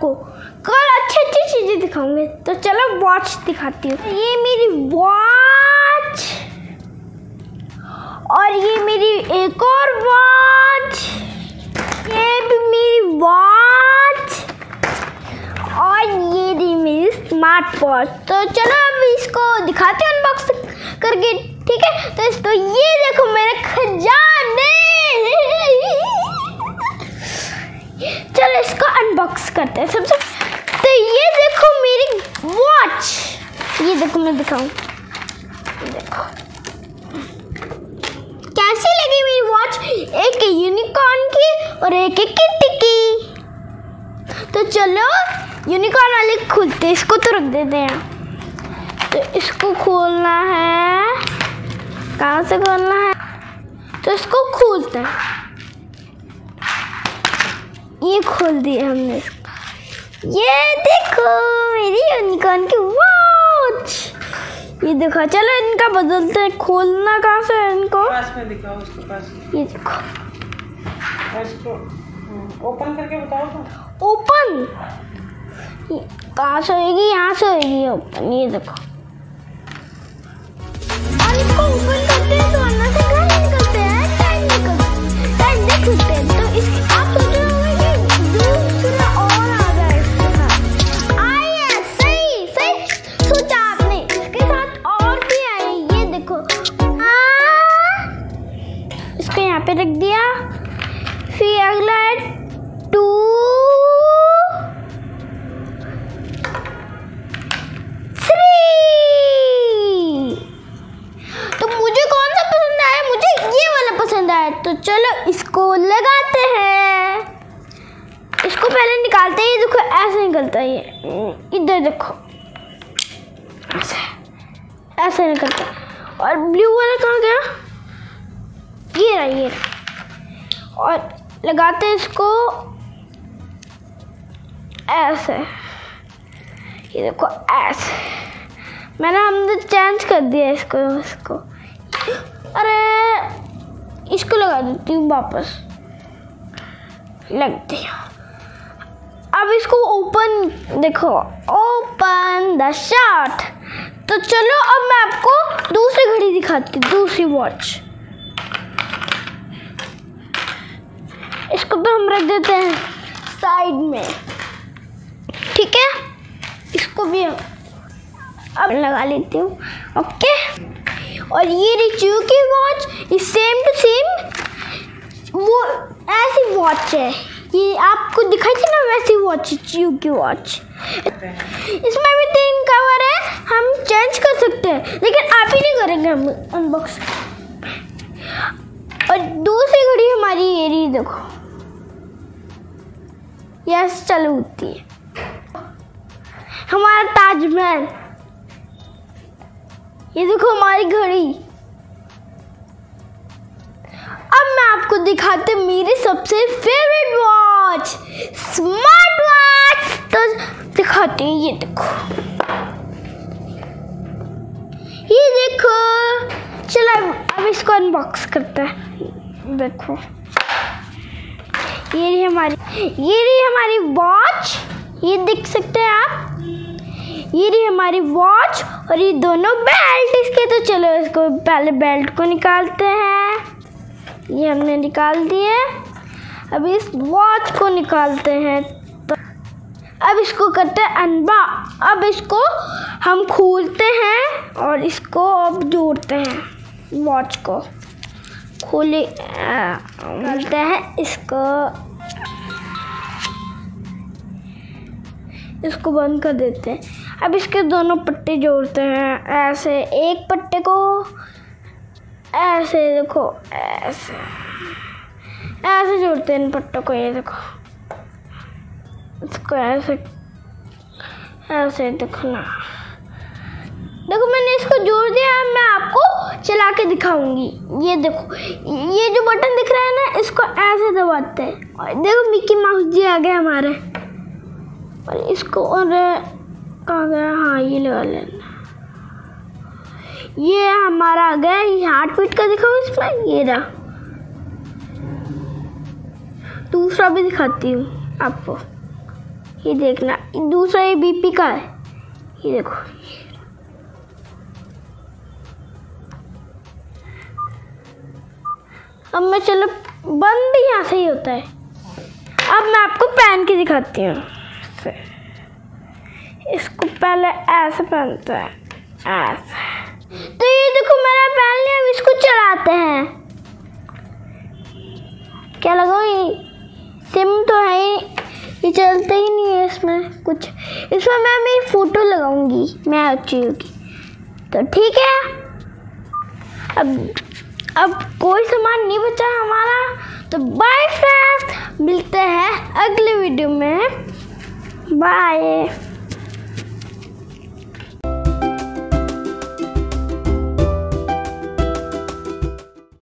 आपको कल अच्छी अच्छी चीजें दिखाऊंगे। तो चलो वॉच दिखाती हूँ। ये मेरी वॉच और ये मेरी एक और वॉच, ये भी मेरी वॉच और ये भी मेरी स्मार्ट वॉच। तो चलो अब इसको दिखाते हैं अनबॉक्स करके, ठीक है। तो ये देखो मेरे खजाने। चलो इसको अनबॉक्स करते हैं सबसे। तो ये देखो मेरी वॉच, ये देखो मैं दिखाऊं, देखो कैसी लगी मेरी वॉच। एक यूनिकॉर्न की और एक किट्टी की। तो चलो यूनिकॉर्न वाले खुलते हैं, इसको तो रख देते हैं। तो इसको खोलना है, कहाँ से खोलना है, तो इसको खोलते हैं। ये खोल दिया हमने इसको। ये देखो मेरी यूनिकॉर्न की वॉच, ये देखो। चलो इनका बदलते हैं, खोलना कहाँ से है इनको, पास में दिखाओ उसको, पास में। ये देखो, इसको ओपन करके बताओ तो। ओपन कहाँ से होगी, यहाँ से होगी ओपन। ये देखो, और इसको ओपन करते हैं तो अंदर से क्या निकलते हैं, टाइम देख सकते हैं। तो इस आप सोच रहे होंगे कि दूसरा और आ गया इसके साथ। आया, सही सोचा आपने, इसके साथ और भी आया। ये देखो, इसको यहाँ पे रख दिया। फिर अगला है 2 तो चलो इसको लगाते हैं। इसको पहले निकालते हैं। देखो ऐसे निकलता है, ये इधर देखो, ऐसे निकलता है। और ब्लू वाला कहाँ गया, ये रहा। और लगाते हैं इसको ऐसे, ये देखो ऐसे। हमने चेंज कर दिया इसको। अरे इसको लगा देती हूँ वापस, लग दिया। अब इसको ओपन, देखो ओपन द शॉट। तो चलो अब मैं आपको दूसरी घड़ी दिखाती हूँ, दूसरी वॉच। इसको तो हम रख देते हैं साइड में, ठीक है। इसको भी अब लगा लेती हूँ, ओके। और ये रिच्यू की वॉच, ये सेम टू सेम वो ऐसी वॉच है, ये आपको दिखाई थी ना वैसी वॉच, रिच्यू की वॉच। इसमें भी 3 कवर है, हम चेंज कर सकते हैं, लेकिन आप ही नहीं करेंगे, हम अनबॉक्स। और दूसरी घड़ी हमारी ये रही, देखो ये चालू होती है। हमारा ताजमहल, ये देखो हमारी घड़ी। अब मैं आपको दिखाते मेरी सबसे फेवरेट वॉच, स्मार्ट वॉच। तो दिखाते हैं, ये देखो, ये देखो। चलो अब इसको अनबॉक्स करते हैं। देखो ये रही हमारी वॉच, ये देख सकते हैं आप। ये रही हमारी वॉच और ये दोनों बेल्ट इसके। तो चलो इसको पहले बेल्ट को निकालते हैं, ये हमने निकाल दिए। अब इस वॉच को निकालते हैं। तो अब इसको करते हैं अनबॉक्स। अब इसको हम खोलते हैं और इसको अब जोड़ते हैं, वॉच को खोलते हैं, इसको बंद कर देते हैं। अब इसके दोनों पट्टे जोड़ते हैं ऐसे, एक पट्टे को ऐसे, देखो ऐसे जोड़ते हैं इन पट्टों को। ये देखो, इसको ऐसे देखना। देखो मैंने इसको जोड़ दिया। मैं आपको चला के दिखाऊंगी। ये देखो, ये जो बटन दिख रहा है ना, इसको ऐसे दबाते हैं और देखो मिकी माउस जी आ गए हमारे। और इसको और कहाँ गया, हाँ ये लगा लेना। ये हमारा आ गया। ये हार्ट बीट का दिखाओ इसमें, ये रहा। दूसरा भी दिखाती हूँ आपको, ये देखना, दूसरा ये बीपी का है, ये देखो। अब मैं चलो बंद भी यहाँ से ही होता है। अब मैं आपको पहन के दिखाती हूँ। इसको पहले ऐसे पहनता है, ऐसे। तो ये देखो मैंने पहन लिया। अब इसको चलाते हैं। क्या लगाऊं? ये सिम तो है ही, ये चलते ही नहीं है इसमें कुछ। इसमें मैं मेरी फोटो लगाऊंगी, मैं अच्छी होगी तो ठीक है। अब कोई सामान नहीं बचा हमारा, तो बाय फ्रेंड्स, मिलते हैं अगले वीडियो में। बाय।